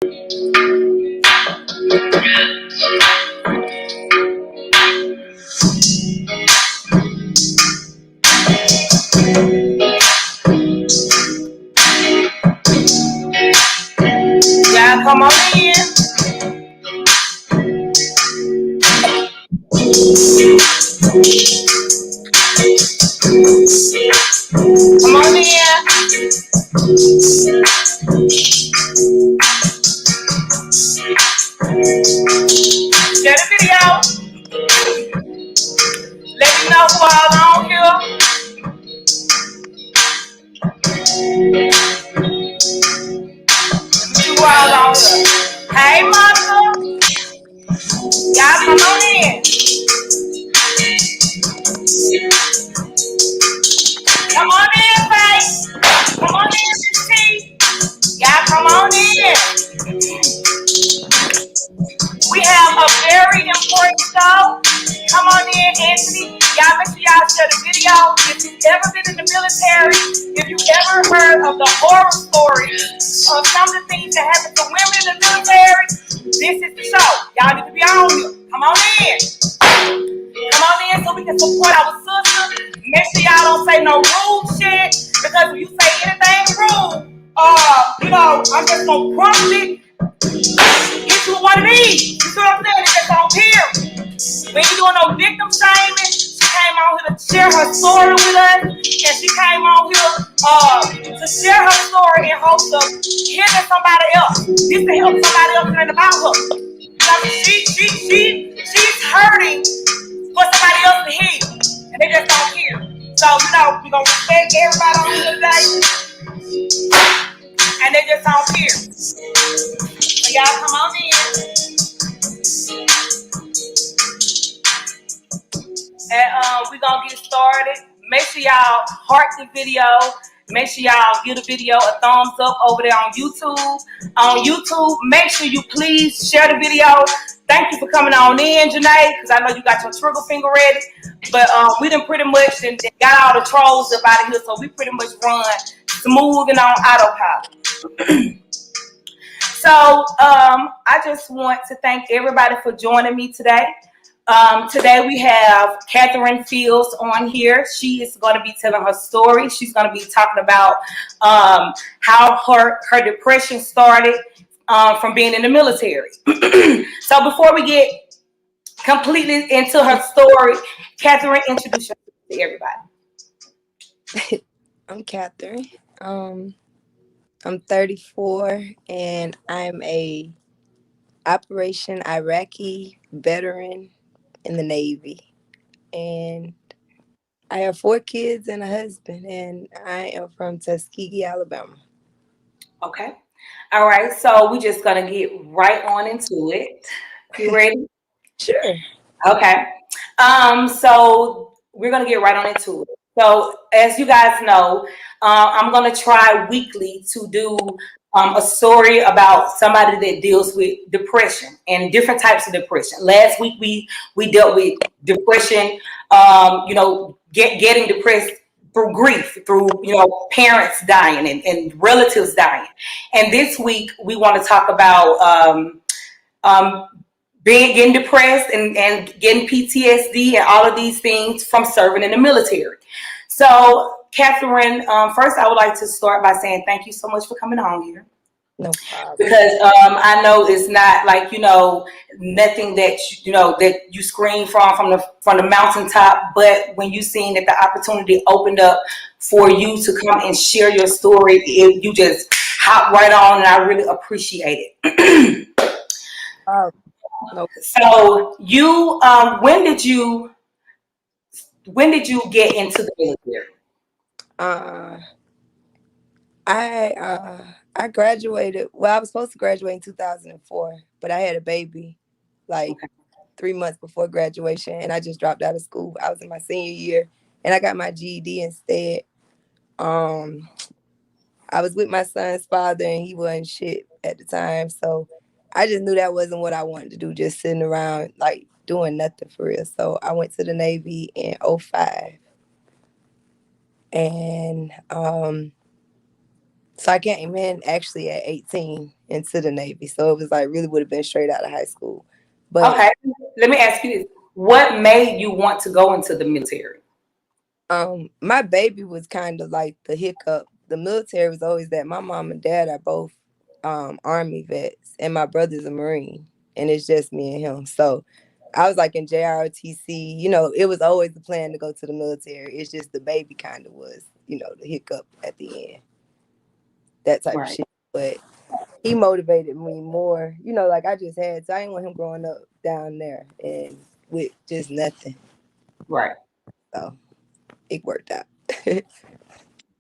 Y'all come on in. Come on in. Share the video. Let me know who all on here. Who all on here. Hey, Monica. Y'all come on in. Come on in, Faith. Come on in, Miss T. Y'all come on in. We have a very important show. Come on in, Anthony. Y'all make sure y'all share the video. If you've ever been in the military, if you've ever heard of the horror stories of some of the things that happen to women in the military, this is the show. Y'all need to be on here. Come on in. Come on in so we can support our sister. Make sure y'all don't say no rude shit, because if you say anything rude, I'm just gonna promptly get you one of these. You see what I'm saying? It's just on here. We ain't doing no victim shaming. She came on here to share her story with us, and she came on here to share her story in hopes of healing somebody else. This to help somebody else learn about her. She's hurting for somebody else to heal, and they just don't hear. So we're gonna respect everybody on here today, and they just don't hear. So y'all come on in. And we're gonna get started. Make sure y'all heart the video. Make sure y'all give the video a thumbs up over there on YouTube. On YouTube, make sure you please share the video. Thank you for coming on in, Janae, because I know you got your trigger finger ready. But we done pretty much got all the trolls up out of here, so we pretty much run smooth and on autopilot. So I just want to thank everybody for joining me today. Today we have Catherine Fields on here. She is going to be telling her story. She's going to be talking about how her depression started from being in the military. So before we get completely into her story, Catherine, introduce yourself to everybody. I'm Catherine. I'm 34 and I'm a Operation Iraqi veteran in the Navy. And I have 4 kids and a husband, and I am from Tuskegee, Alabama. Okay. All right. So we're just going to get right on into it. You ready? Sure. Okay. So we're going to get right on into it. So as you guys know, I'm going to try weekly to do a story about somebody that deals with depression and different types of depression. Last week we dealt with depression, getting depressed through grief, through parents dying and relatives dying. And this week we want to talk about getting depressed and getting PTSD and all of these things from serving in the military. So, Catherine, first I would like to start by saying thank you so much for coming on here. No problem. Because I know it's not like nothing that that you scream from the mountaintop, but when you seen that the opportunity opened up for you to come and share your story, you just hop right on, and I really appreciate it. No. So you, when did you get into the military? I graduated. Well, I was supposed to graduate in 2004, but I had a baby like 3 months before graduation, and I just dropped out of school. I was in my senior year, and I got my GED instead. I was with my son's father, and he wasn't shit at the time, so I just knew that wasn't what I wanted to do, just sitting around like doing nothing for real. So I went to the Navy in 2005, and So I came in actually at 18 into the Navy. So it was like really would have been straight out of high school. But Okay, let me ask you this: what made you want to go into the military? my baby was kind of like the hiccup. The military was always that. My mom and dad are both Army vets, and my brother's a Marine, and it's just me and him. So I was like in JROTC. You know, it was always the plan to go to the military. It's just the baby kind of was, you know, the hiccup at the end, that type of Right, shit. But he motivated me more. You know, like I just had. So I didn't want him growing up down there and with just nothing. right. So it worked out.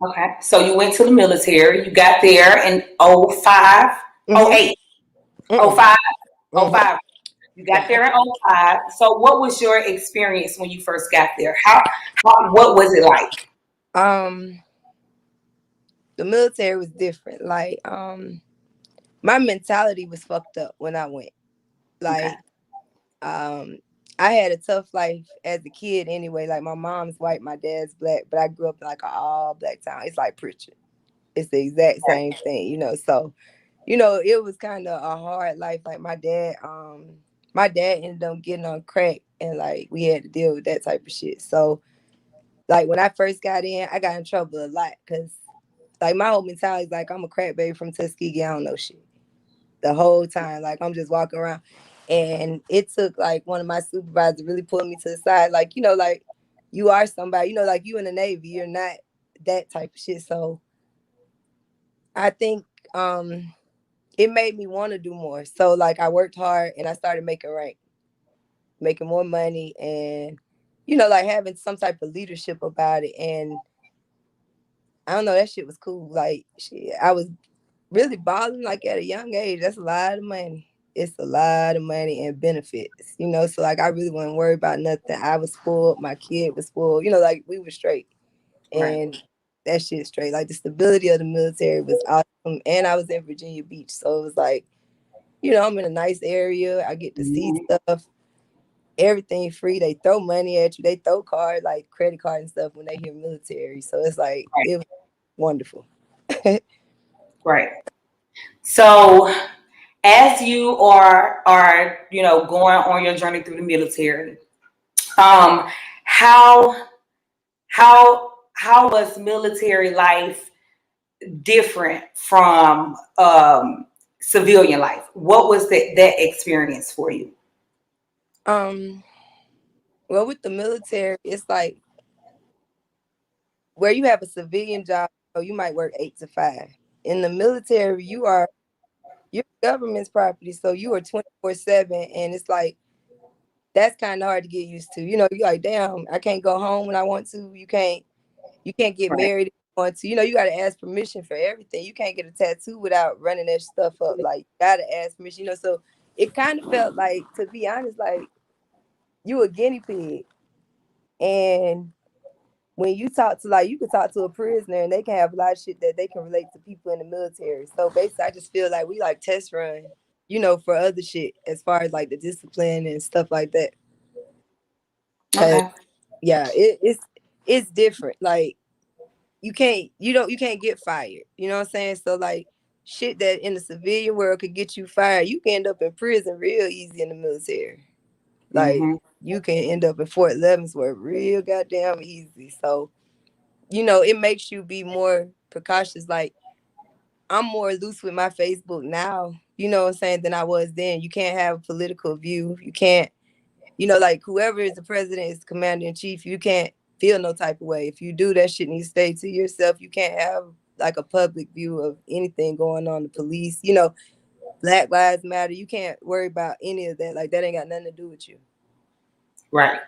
Okay, so you went to the military. You got there in '05, Mm-hmm. '08, Mm-mm. '05, Mm-hmm. '05. You got Yeah. there in '05. So what was your experience when you first got there? What was it like? Um, the military was different. Like, my mentality was fucked up when I went. Okay, Like, um, I had a tough life as a kid anyway. Like my mom's white, my dad's black, but I grew up in like an all black town. It's like Pritchard. It's the exact same thing, you know. So, you know, it was kind of a hard life. Like my dad ended up getting on crack and like we had to deal with that type of shit. So like when I first got in, I got in trouble a lot because like my whole mentality is like I'm a crack baby from Tuskegee. I don't know shit the whole time. Like I'm just walking around, and it took like one of my supervisors really pulling me to the side. Like you know, like you are somebody. You know, like you in the Navy, you're not that type of shit. So I think it made me want to do more. So like I worked hard and I started making rank, making more money, and you know, like having some type of leadership about it. And I don't know, that shit was cool. Like shit, I was really balling like at a young age. That's a lot of money. It's a lot of money and benefits, you know. So like I really wasn't worried about nothing. I was spoiled, my kid was spoiled, you know, like we were straight. right. And that shit straight. Like the stability of the military was awesome. And I was in Virginia Beach. So it was like, you know, I'm in a nice area. I get to see Mhm. stuff, everything free. They throw money at you. They throw cards, like credit card and stuff when they hear military. So it's like Right, it was wonderful. right. So as you are going on your journey through the military, um, how how was military life different from civilian life? What was that experience for you? um Well, with the military, it's like where you have a civilian job, so you might work 8 to 5. In the military, you're government's property, so you are 24/7, and it's like that's kind of hard to get used to. You know, you're like, damn, I can't go home when I want to. You can't get Right, married if you want to. You know, you got to ask permission for everything. You can't get a tattoo without running that stuff up. Like, you got to ask permission. You know, so it kind of felt like, to be honest, like you a guinea pig, and when you talk to like you could talk to a prisoner and they can have a lot of shit that they can relate to people in the military. So basically I just feel like we like test run, you know, for other shit as far as like the discipline and stuff like that. Cause okay, yeah, it's different. Like you can't get fired. You know what I'm saying? So like shit that in the civilian world could get you fired, you can end up in prison real easy in the military. Like hmm, you can end up in Fort Leavenworth real goddamn easy. So you know, it makes you be more precautious. Like I'm more loose with my Facebook now, you know what I'm saying, than I was then. You can't have a political view. You can't, you know, like whoever is the president is commander in chief, you can't feel no type of way. If you do, that shit needs to stay to yourself. You can't have like a public view of anything going on, the police, you know, Black Lives Matter. You can't worry about any of that. Like that ain't got nothing to do with you. right,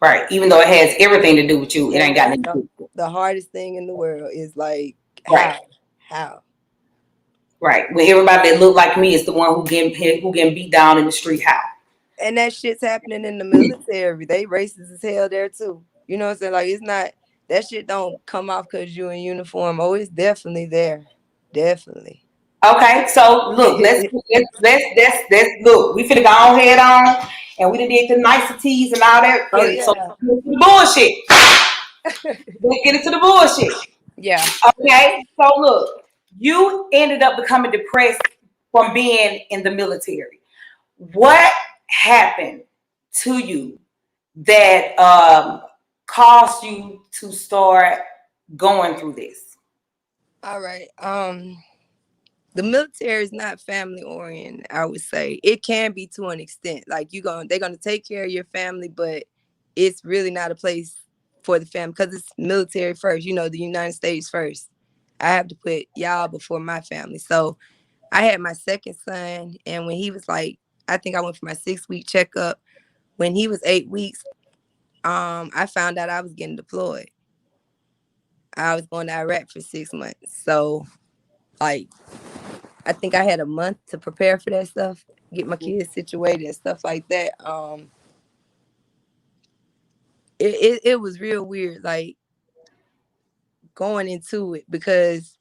right. Even though it has everything to do with you, it And ain't got that's nothing to do with the hardest thing in the world is like it. Right, how. right. When everybody that look like me is the one who getting beat down in the street. How? And that shit's happening in the military. They racist as hell there too. You know what I'm saying? Like it's not that shit don't come off because you in uniform. Oh, it's definitely there. Definitely. Okay, so look, let's look. We finna go head on, and we done did the niceties and all that. Oh So yeah. bullshit. Let's get into the bullshit. Yeah. Okay, so look. you ended up becoming depressed from being in the military. What happened to you that caused you to start going through this? All right. The military is not family oriented, I would say. It can be to an extent. Like they're gonna take care of your family, but it's really not a place for the family because it's military first, the United States first. I have to put y'all before my family. So I had my second son, and when he was like, I think I went for my 6-week checkup. When he was 8 weeks, I found out I was getting deployed. I was going to Iraq for 6 months. So like I think I had a month to prepare for that stuff, get my kids situated and stuff like that. It was real weird, like going into it because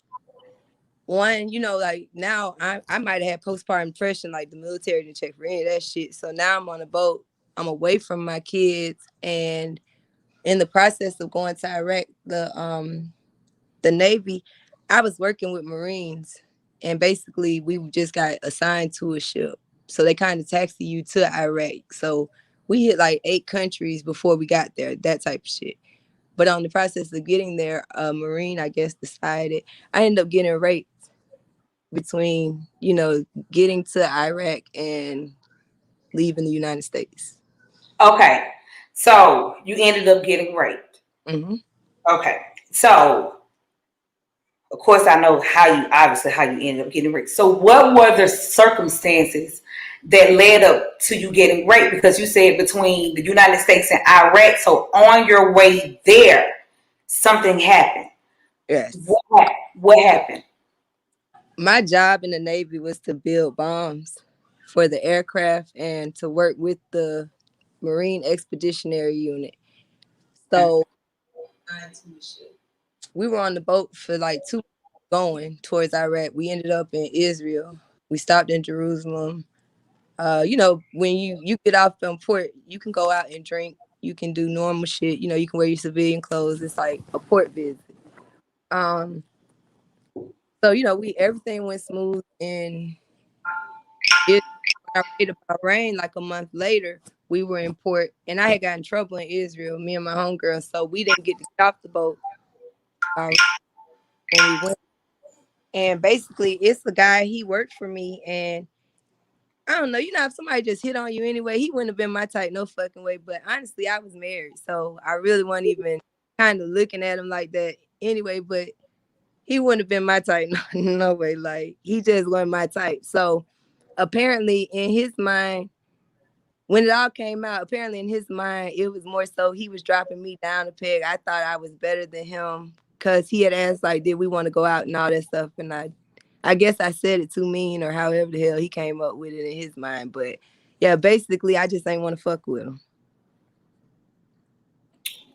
one, like now I might have had postpartum depression, like the military didn't check for any of that shit. So now I'm on a boat, I'm away from my kids, and in the process of going to Iraq, the Navy, I was working with Marines, and basically we just got assigned to a ship. So they kind of taxi you to Iraq. So we hit like 8 countries before we got there, that type of shit. But on the process of getting there, a Marine, I guess, decided I ended up getting raped between, getting to Iraq and leaving the United States. Okay, so you ended up getting raped. Mm-hmm. Okay, so of course I know how you ended up getting raped. So what were the circumstances that led up to you getting raped? Because you said between the United States and Iraq. So on your way there, something happened. Yes. What happened? My job in the Navy was to build bombs for the aircraft and to work with the Marine Expeditionary Unit. So we were on the boat for like 2 going towards Iraq. We ended up in Israel. We stopped in Jerusalem. When you get off on port, you can go out and drink. You can do normal shit. You can wear your civilian clothes. It's like a port visit. So everything went smooth, and when I read about rain, like a month later, we were in port, and I had gotten in trouble in Israel, me and my homegirl, so we didn't get to get off the boat when we went. And basically, it's the guy, he worked for me, and I don't know, if somebody just hit on you anyway, he wouldn't have been my type, no fucking way. But honestly, I was married, so I really wasn't even kind of looking at him like that anyway. But he wouldn't have been my type, no way. Like, he just wasn't my type. So apparently, in his mind, when it all came out, apparently in his mind, it was more so he was dropping me down a peg. I thought I was better than him because he had asked, like, did we want to go out and all that stuff. And I guess I said it too mean or however the hell he came up with it in his mind. But yeah, basically, I just ain't want to fuck with him.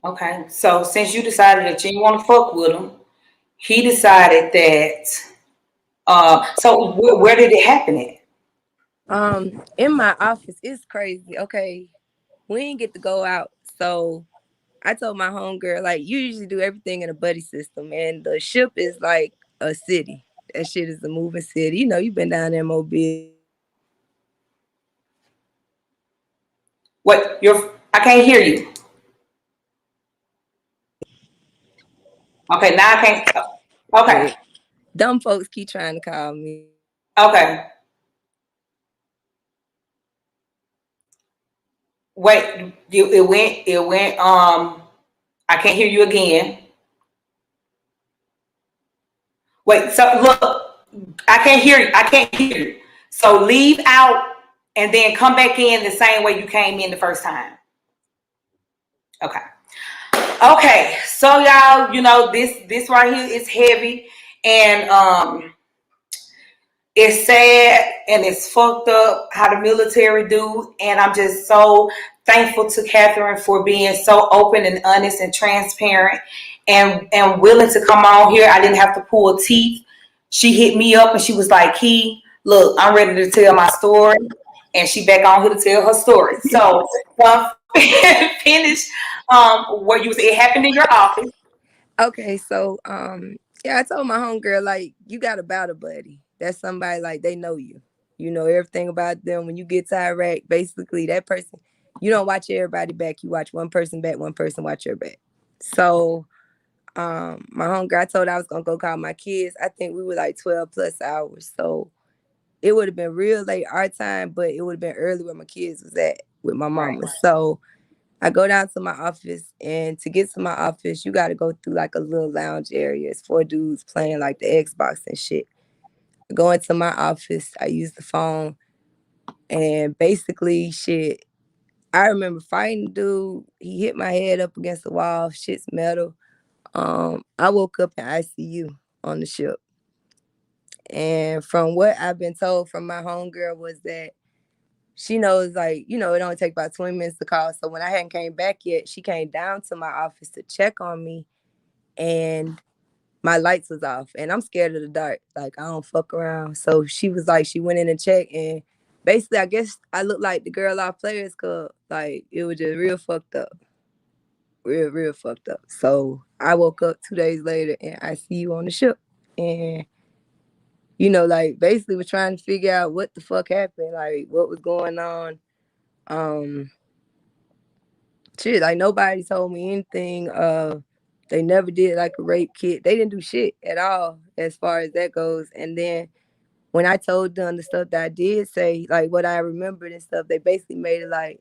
Okay, so since you decided that you didn't want to fuck with him, he decided that. So where did it happen at? In my office, it's crazy. Okay, we didn't get to go out, so I told my homegirl, like, you usually do everything in a buddy system, and the ship is like a city. That shit is a moving city. You've been down there, Mobile. What? I can't hear you. Okay, now I can't. Okay. Dumb folks keep trying to call me. Okay. Wait, it went, I can't hear you again. Wait, so look, I can't hear you. So leave out and then come back in the same way you came in the first time. Okay. Okay, so y'all, this right here is heavy, and it's sad and it's fucked up how the military do, and I'm just so thankful to Catherine for being so open and honest and transparent and willing to come on here. I didn't have to pull teeth. She hit me up and she was like, Key, look, I'm ready to tell my story. And she back on here to tell her story. So finish where you was. It happened in your office. Okay, so Yeah, I told my homegirl, like, you got a battle buddy. That's somebody, like, they know you. You know everything about them. When you get to Iraq, basically, that person, you don't watch everybody back. You watch one person back, one person watch your back. So, my homegirl, I told her I was going to go call my kids. I think we were like 12 plus hours. So, it would have been real late our time, but it would have been early where my kids was at with my Right. mama. So, I go down to my office, and to get to my office, you got to go through like a little lounge area. It's 4 dudes playing like the Xbox and shit. I go into my office, I use the phone, and basically, shit, I remember fighting the dude. He hit my head up against the wall. Shit's metal. I woke up in ICU on the ship. And from what I've been told from my homegirl was that she knows, like, you know, it only take about 20 minutes to call. So when I hadn't came back yet, she came down to my office to check on me, and my lights was off. And I'm scared of the dark. Like, I don't fuck around. So she was like, she went in and checked, and basically, I guess I looked like the girl off Players Club. Like, it was just real fucked up. Real fucked up. So I woke up 2 days later and I see you on the ship. And like, basically was trying to figure out what the fuck happened, like what was going on. Um, Shit, like nobody told me anything. They never did like a rape kit. They didn't do shit at all as far as that goes. And then when I told them the stuff that I did say, like what I remembered and stuff, they basically made it like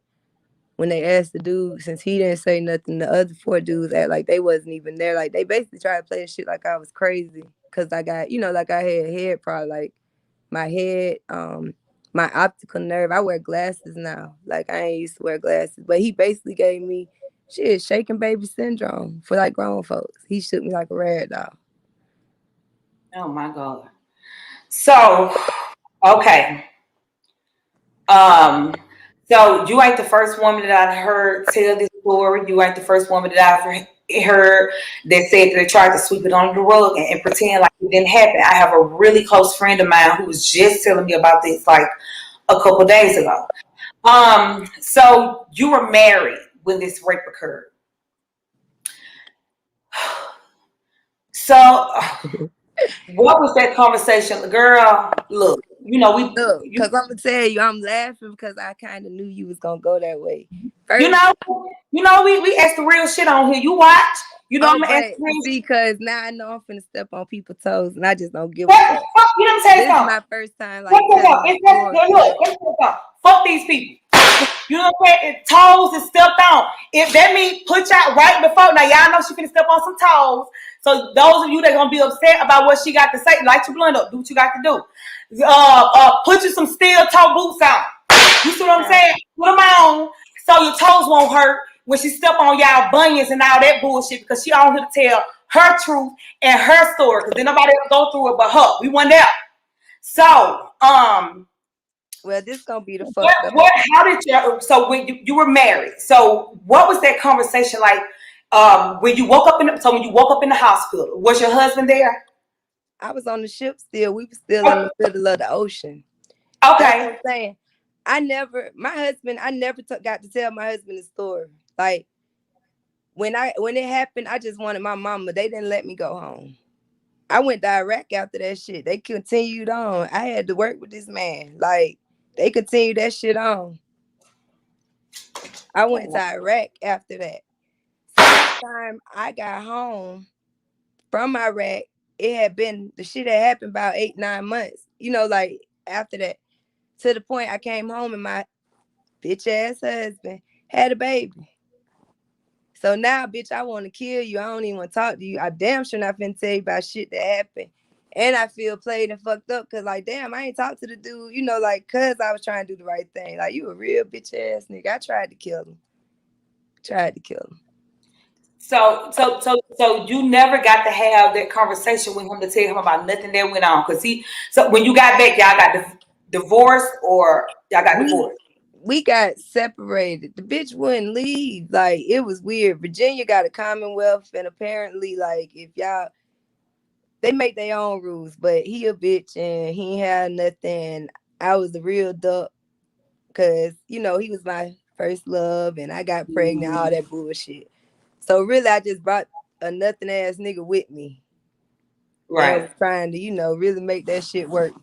when they asked the dude, since he didn't say nothing, the other 4 dudes act like they wasn't even there. Like they basically tried to play the shit like I was crazy because I got, like I had head problem, like my head, my optical nerve. I wear glasses now. Like I ain't used to wear glasses, but he basically gave me shit shaking baby syndrome for like grown folks. He shook me like a rag doll. Oh my God. So, okay. Um, so you ain't the first woman that I heard tell this story. You ain't the first woman that I've heard that said that they tried to sweep it under the rug and pretend like it didn't happen. I have a really close friend of mine who was just telling me about this like a couple days ago. So you were married when this rape occurred. So what was that conversation, girl? Look, Look, cause I'm gonna tell you, I'm laughing because I kind of knew you was gonna go that way. you First, know, we ask the real shit on here. You watch, I'm oh, gonna ask but the real see, shit. cause now I know I'm finna step on people's toes, and I just don't give a What the fuck. fuck? You know what I'm saying? This is Something. my first time What like the fuck? telling the story, Look, but let me tell you something. Fuck these people. You know what I'm saying? Toes is stepped on. If that means put y'all right before, now y'all know she finna step on some toes. So those of you that gonna be upset about what she got to say, light your blunt up. Do what you got to do. Put you some steel toe boots on. You see what I'm saying? Put them on so your toes won't hurt when she step on y'all bunions and all that bullshit because she on here to tell her truth and her story because then nobody else go through it but her. We went there. So, well, this gonna be the fucked up. how did you, so when you were married, so what was that conversation like, when you woke up when you woke up in the hospital, was your husband there? I was on the ship still. We were still in the middle of the ocean. That's what Okay. I'm saying. I never got to tell my husband the story. Like when it happened, I just wanted my mama. They didn't let me go home. I went to Iraq after that shit. They continued on. I had to work with this man. Like they continued that shit on. I went to Iraq after that. So by the time I got home from Iraq, the shit had happened about 8, 9 months. Like after that, to the point I came home and my bitch ass husband had a baby. So now, bitch, I want to kill you. I don't even want to talk to you. I damn sure not finna tell you about shit that happened. And I feel played and fucked up because, like, damn, I ain't talked to the dude, like, because I was trying to do the right thing. Like, you a real bitch ass nigga. I tried to kill him. So you never got to have that conversation with him to tell him about nothing that went on because so when you got back, y'all got divorced or y'all got We divorced. we got separated. The bitch wouldn't leave. Like, it was weird. Virginia got a Commonwealth, and apparently, like, if y'all, they make their own rules, but he a bitch and he ain't had nothing. I was the real duck because, he was my first love and I got pregnant, all that bullshit. So really, I just brought a nothing ass nigga with me. and Right. was trying to, really make that shit work.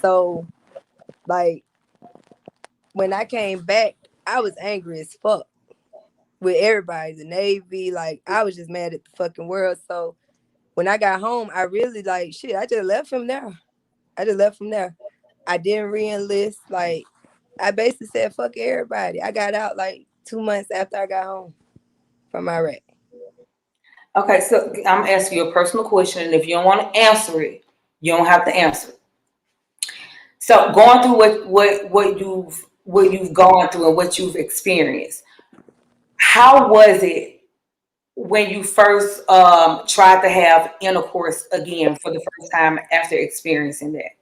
So, like, when I came back, I was angry as fuck with everybody, the Navy. Like, I was just mad at the fucking world. So, when I got home, I really, like, shit, I just left him there. I just left from there. I didn't re-enlist. Like, I basically said, fuck everybody. I got out like 2 months after I got home from Iraq. Okay, so I'm asking you a personal question, and if you don't want to answer it, you don't have to answer it. So going through what you've gone through and what you've experienced, how was it when you first tried to have intercourse again for the first time after experiencing that?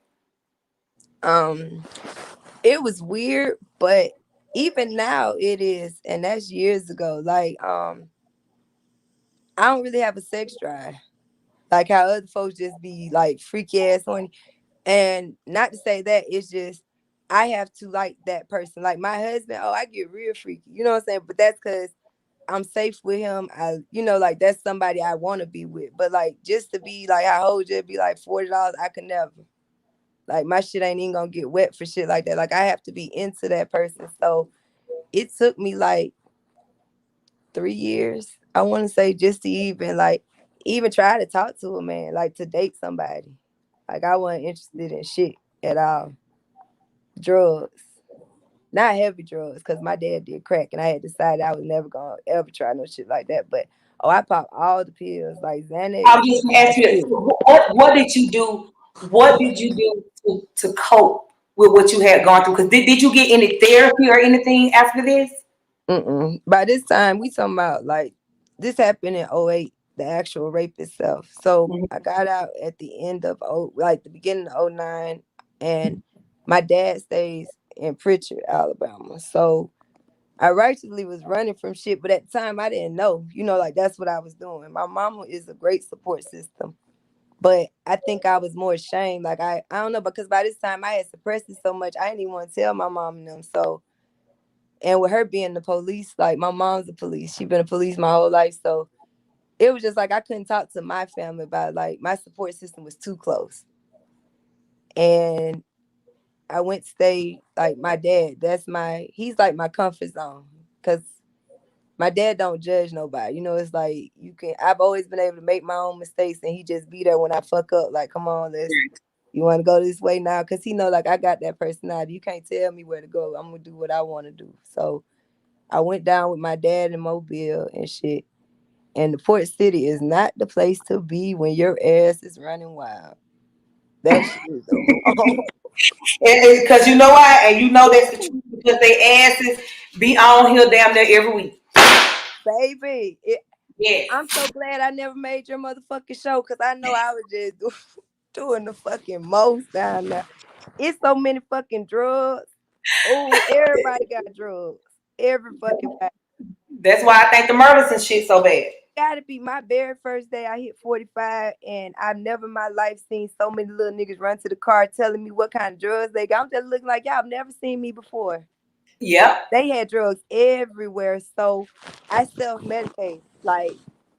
Um, it was weird, but even now it is, and that's years ago. Like, I don't really have a sex drive. Like how other folks just be like freaky ass horny. And not to say that, it's just I have to like that person. Like my husband, oh, I get real freaky. You know what I'm saying? But that's because I'm safe with him. Like that's somebody I want to be with. But like just to be like, I hold you, be like $40, I could never. Like my shit ain't even gonna get wet for shit like that. Like I have to be into that person. So it took me like 3 years, I want to say, just to even try to talk to a man, like to date somebody. Like I wasn't interested in shit at all. Drugs. Not heavy drugs, because my dad did crack and I had decided I was never gonna ever try no shit like that. But oh, I popped all the pills, like Xanax, I'm just my asking you, shit. what did you do? What did you do to cope with what you had gone through? Because did you get any therapy or anything after this? Mm-mm. By this time, we talking about like this happened in '08, the actual rape itself. So I got out at the end of like the beginning of '09, and my dad stays in Pritchard, Alabama. So I rightfully was running from shit, but at the time I didn't know, like that's what I was doing. My mama is a great support system, but I think I was more ashamed. Like I don't know, because by this time I had suppressed it so much, I didn't even want to tell my mom and them. So, and with her being the police, like my mom's a police. She been a police my whole life. So it was just like I couldn't talk to my family about it. Like my support system was too close. And I went to stay like my dad. He's like my comfort zone. Cause my dad don't judge nobody. It's like I've always been able to make my own mistakes and he just be there when I fuck up. Like, come on, you want to go this way now? Cause he know like I got that personality. You can't tell me where to go. I'm gonna do what I want to do. So I went down with my dad in Mobile and shit. And the Port City is not the place to be when your ass is running wild. That shit is the wrong. Because you know why, and you know that's the truth because they asses be on here damn near every week. Baby. I'm Yes. so glad I never made your motherfucking show because I know I was just doing the fucking most down there. It's so many fucking drugs. Oh, everybody got drugs. Every fucking body. That's why I think the murders and shit so bad. Gotta be my very first day I hit 45, and I've never in my life seen so many little niggas run to the car telling me what kind of drugs they got. I'm just looking like y'all have never seen me before. Yep. They had drugs everywhere, so I self-medicate. Like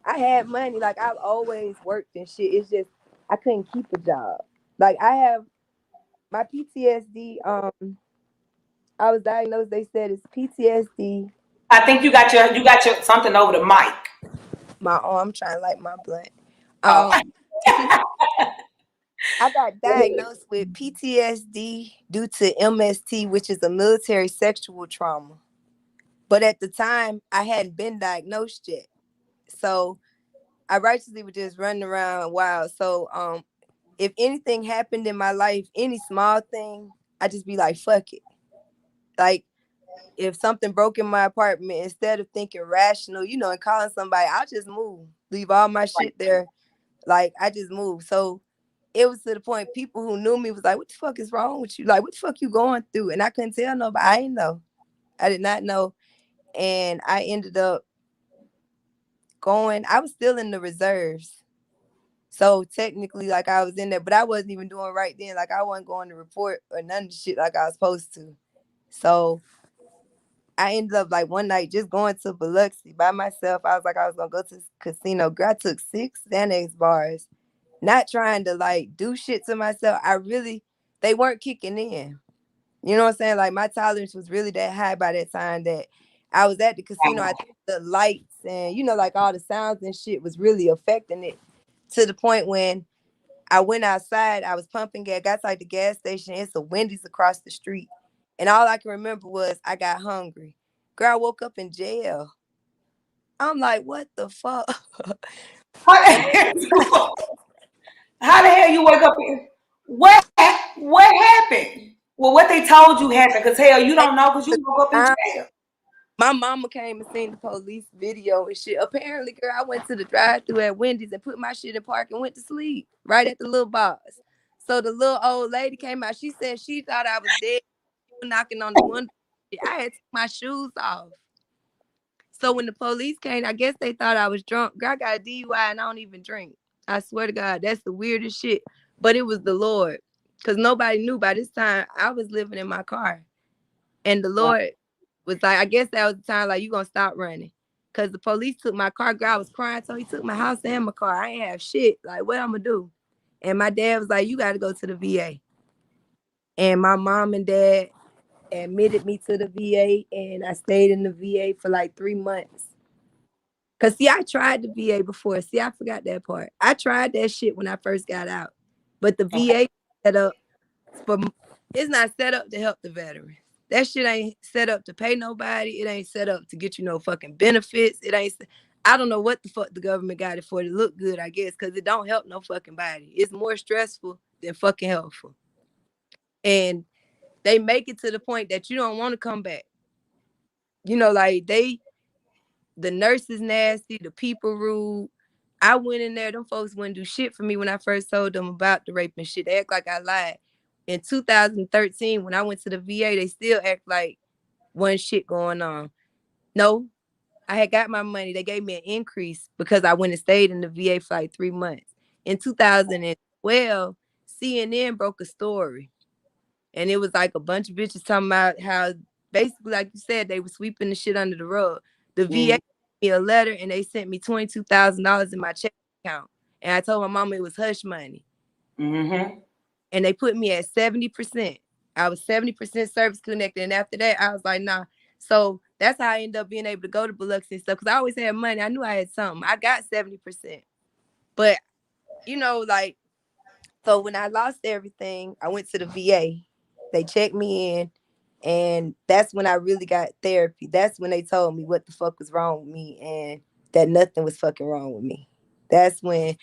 I had money, like I've always worked and shit. It's just I couldn't keep a job. Like I have my PTSD. I was diagnosed. They said it's PTSD. I think you got your something over the mic. My arm trying to light my blunt. Oh. Um, I got diagnosed with PTSD due to MST, which is a military sexual trauma. But at the time, I hadn't been diagnosed yet. So I righteously was just running around wild. So if anything happened in my life, any small thing, I just be like, fuck it. Like if something broke in my apartment, instead of thinking rational, and calling somebody, I'll just move. Leave all my shit there. Like I just moved. So it was to the point people who knew me was like, what the fuck is wrong with you? Like, what the fuck you going through? And I couldn't tell nobody. I didn't know. I did not know. And I ended up I was still in the reserves. So technically, like I was in there, but I wasn't even doing right then. Like I wasn't going to report or none of the shit like I was supposed to. So I ended up like one night just going to Biloxi by myself. I was like, I was gonna go to this casino. Girl, I took 6 Xanax bars not trying to like do shit to myself. They weren't kicking in. You know what I'm saying? Like my tolerance was really that high by that time that I was at the casino. I think the lights and like all the sounds and shit was really affecting it to the point when I went outside, I was pumping gas, got to like the gas station, it's a Wendy's across the street. And all I can remember was I got hungry. Girl, I woke up in jail. I'm like, what the fuck? And How the hell you wake up in? What happened? Well, what they told you happened, cause hell, you don't know, cause you woke up in jail. my mama came and seen the police video and shit. Apparently, girl, I went to the drive-thru at Wendy's and put my shit in park and went to sleep right at the little box. So the little old lady came out. She said she thought I was dead, knocking on the window. I had to take my shoes off. So when the police came, I guess they thought I was drunk. Girl, I got a DUI and I don't even drink. I swear to God, that's the weirdest shit. But it was the Lord. Because nobody knew by this time I was living in my car. And the Lord was like, I guess that was the time, like, you gonna stop running. Cause the police took my car. Girl, I was crying, so he took my house and my car. I ain't have shit. Like, what I'm gonna do? And my dad was like, you gotta go to the VA. And my mom and dad admitted me to the VA, and I stayed in the VA for like 3 months. Cause see, I tried the VA before. See, I forgot that part. I tried that shit when I first got out. But the VA set up for it's not set up to help the veterans. That shit ain't set up to pay nobody. It ain't set up to get you no fucking benefits. It ain't. I don't know what the fuck the government got it for to look good, I guess, because it don't help no fucking body. It's more stressful than fucking helpful. And they make it to the point that you don't want to come back. Like the nurses nasty, the people rude. I went in there, them folks wouldn't do shit for me when I first told them about the rape and shit. They act like I lied. In 2013, when I went to the VA, they still act like one shit going on. No, I had got my money. They gave me an increase because I went and stayed in the VA for like 3 months. In 2012, CNN broke a story. And it was like a bunch of bitches talking about how basically, like you said, they were sweeping the shit under the rug. The VA sent me a letter and they sent me $22,000 in my check account. And I told my mama it was hush money. Mm-hmm. And they put me at 70%. I was 70% service connected. And after that, I was like, nah. So that's how I ended up being able to go to Biloxi and stuff. Because I always had money. I knew I had something. I got 70%. But, like, so when I lost everything, I went to the VA. They checked me in. And that's when I really got therapy. That's when they told me what the fuck was wrong with me and that nothing was fucking wrong with me. That's when,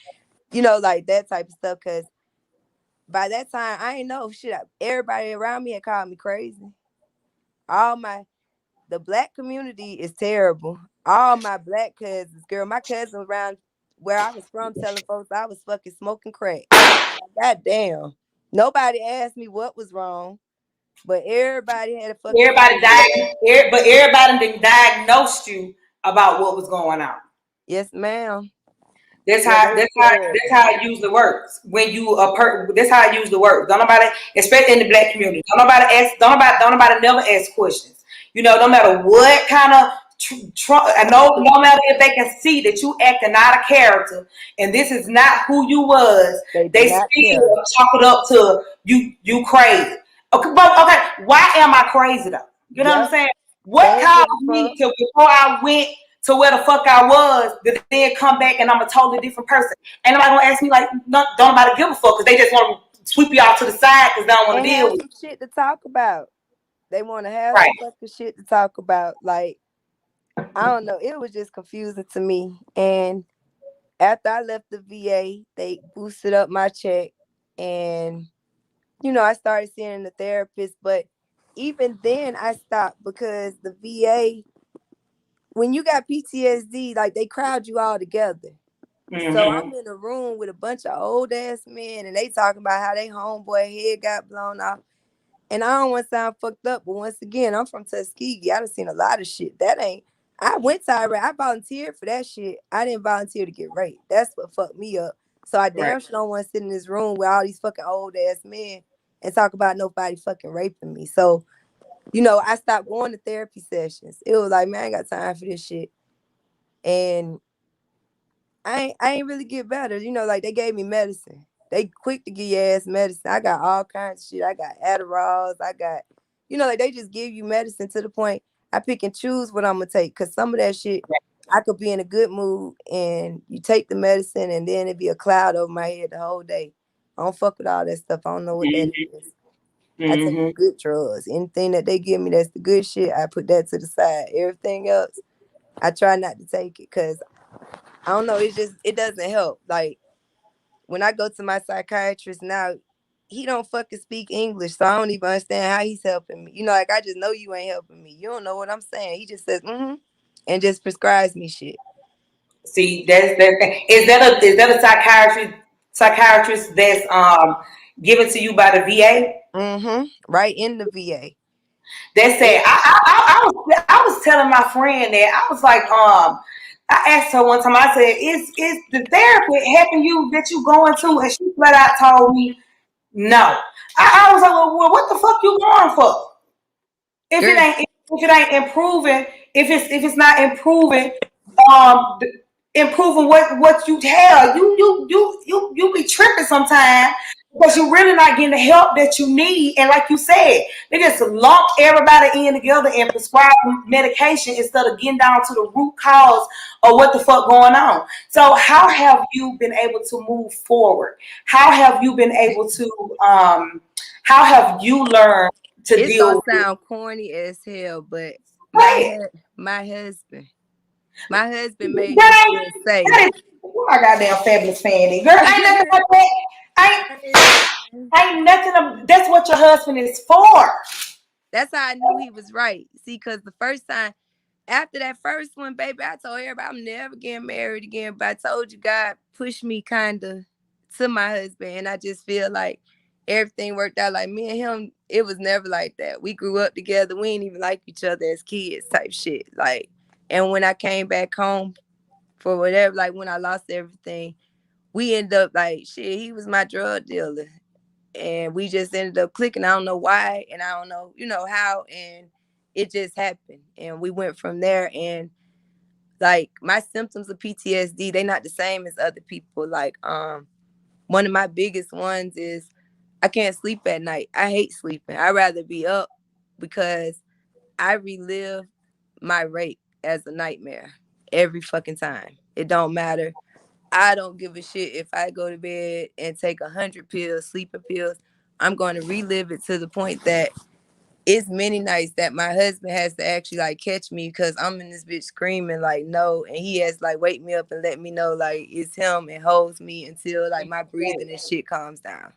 like that type of stuff. Because by that time, I ain't know shit. Everybody around me had called me crazy. The black community is terrible. All my black cousins, girl, my cousin around where I was from telling folks I was fucking smoking crack. God damn. Nobody asked me what was wrong, but everybody had a fucking Everybody story. died, but everybody didn't diagnosed you about what was going on. Yes, ma'am. That's Yeah, how they that's how scared. that's how it usually works. When you that's how it usually works. Don't nobody, especially in the black community, don't nobody never ask questions. No matter what kind of no matter if they can see that you acting out of character and this is not who you was, They do they not care. still chalk it up to you crazy. Okay, but okay, why am I crazy though? You know what I'm Yep. saying? They What don't caused give a me fuck. to before I went to where the fuck I was, to then come back and I'm a totally different person? Ain't nobody gonna ask me like, no, don't nobody give a fuck because they just want to sweep you off to the side because they don't want to And deal have with some shit to talk about. They want to have it. Right. some fucking shit to talk about. Like, I don't know. It was just confusing to me. And after I left the VA, they boosted up my check. And, I started seeing the therapist. But even then, I stopped because the VA, when you got PTSD, like they crowd you all together. So I'm Mm-hmm. in a room with a bunch of old ass men and they talking about how they homeboy head got blown off. And I don't want to sound fucked up, but once again, I'm from Tuskegee. I done seen a lot of shit. That ain't. I went to Iraq. I volunteered for that shit. I didn't volunteer to get raped. That's what fucked me up. So I Right. damn sure don't want to sit in this room with all these fucking old ass men and talk about nobody fucking raping me. So, I stopped going to therapy sessions. It was like, man, I ain't got time for this shit. And I ain't really get better. You know, like they gave me medicine. They quick to give your ass medicine. I got all kinds of shit. I got Adderalls. I got, you know, like they just give you medicine to the point I pick and choose what I'm gonna take. Cause some of that shit, I could be in a good mood and you take the medicine and then it be a cloud over my head the whole day. I don't fuck with all that stuff. I don't know what that is. I take the good drugs. Anything that they give me that's the good shit, I put that to the side. Everything else, I try not to take it because I don't know. It's just it doesn't help. Like when I go to my psychiatrist now, he don't fucking speak English, so I don't even understand how he's helping me. You know, like I just know you ain't helping me. You don't know what I'm saying. He just says and just prescribes me shit. See, that's that thing. Is that a psychiatrist that's given to you by the VA? Right in the VA. That said, I was telling my friend that I was like, I asked her one time. I said, "Is the therapy helping you that you going to?" And she flat out told me, "No." I was like, "Well, what the fuck you going for? If it Girl, ain't improving, if it's not improving, um, improving what you have, you be tripping sometimes because you're really not getting the help that you need. And like you said, they just lump everybody in together and prescribe medication instead of getting down to the root cause of what the fuck going on. So how have you been able to move forward? How have you been able to how have you learned to it's gonna deal with sound corny as hell, but it? my husband, my husband made me That feel safe. that is my goddamn fabulous fanny. Girl, ain't nothing like that. Ain't nothing that's what your husband is for. That's how I knew he was right. See, because the first time after that first one, baby, I told everybody I'm never getting married again. But I told you God pushed me kind of to my husband. And I just feel like everything worked out. Like me and him, it was never like that. We grew up together. We ain't even like each other as kids type shit. Like, and when I came back home for whatever, like when I lost everything, we ended up like, shit, he was my drug dealer. And we just ended up clicking. I don't know why, and I don't know, you know, how, and it just happened. And we went from there. And like my symptoms of PTSD, they not the same as other people. Like, one of my biggest ones is I can't sleep at night. I hate sleeping. I'd rather be up because I relive my rape as a nightmare every fucking time. It don't matter. I don't give a shit if I go to bed and take 100 pills, sleeping pills. I'm going to relive it to the point that it's many nights that my husband has to actually like catch me because I'm in this bitch screaming like no, and he has to like wake me up and let me know like it's him and holds me until like my breathing and shit calms down.